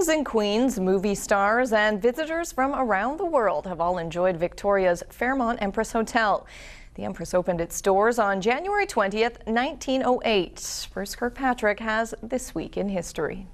Kings and queens, movie stars, and visitors from around the world have all enjoyed Victoria's Fairmont Empress Hotel. The Empress opened its doors on January 20th, 1908. Bruce Kirkpatrick has This Week in History.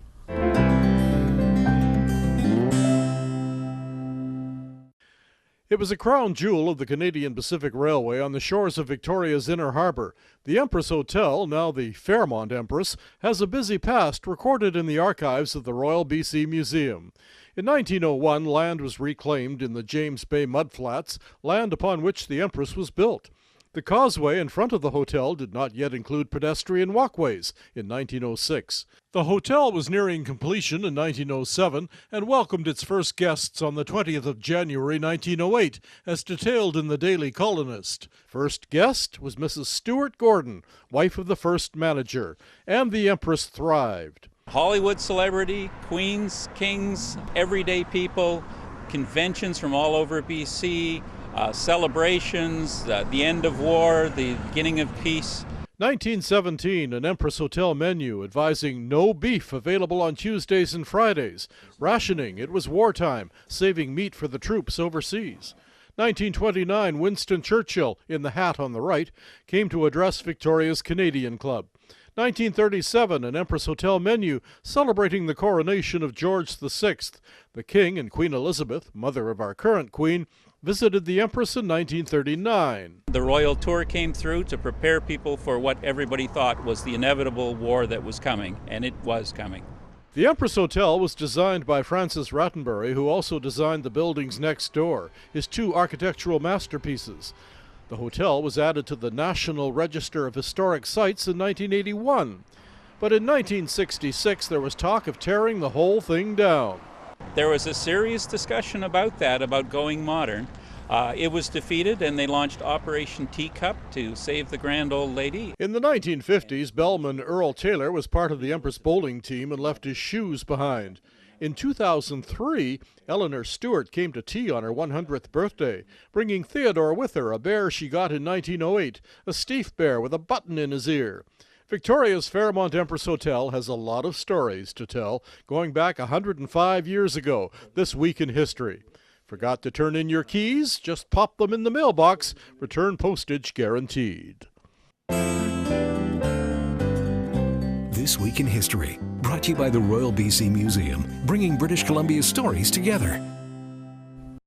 It was a crown jewel of the Canadian Pacific Railway on the shores of Victoria's Inner Harbour. The Empress Hotel, now the Fairmont Empress, has a busy past recorded in the archives of the Royal BC Museum. In 1901, land was reclaimed in the James Bay mudflats, land upon which the Empress was built. The causeway in front of the hotel did not yet include pedestrian walkways in 1906. The hotel was nearing completion in 1907 and welcomed its first guests on the 20th of January 1908, as detailed in the Daily Colonist. First guest was Mrs. Stuart Gordon, wife of the first manager, and the Empress thrived. Hollywood celebrity, queens, kings, everyday people, conventions from all over BC, celebrations, the end of war, the beginning of peace. 1917, an Empress Hotel menu advising no beef available on Tuesdays and Fridays. Rationing, it was wartime, saving meat for the troops overseas. 1929, Winston Churchill, in the hat on the right, came to address Victoria's Canadian Club. 1937, an Empress Hotel menu celebrating the coronation of George VI. The King and Queen Elizabeth, mother of our current Queen, visited the Empress in 1939. The royal tour came through to prepare people for what everybody thought was the inevitable war that was coming, and it was coming. The Empress Hotel was designed by Francis Rattenbury, who also designed the buildings next door, his two architectural masterpieces. The hotel was added to the National Register of Historic Sites in 1981. But in 1966, there was talk of tearing the whole thing down. There was a serious discussion about that, about going modern. It was defeated, and they launched Operation Teacup to save the grand old lady. In the 1950s, bellman Earl Taylor was part of the Empress bowling team and left his shoes behind. In 2003, Eleanor Stewart came to tea on her 100th birthday, bringing Theodore with her, a bear she got in 1908, a Steve bear with a button in his ear. Victoria's Fairmont Empress Hotel has a lot of stories to tell, going back 105 years ago, This Week in History. Forgot to turn in your keys? Just pop them in the mailbox. Return postage guaranteed. This Week in History, brought to you by the Royal BC Museum, bringing British Columbia's stories together.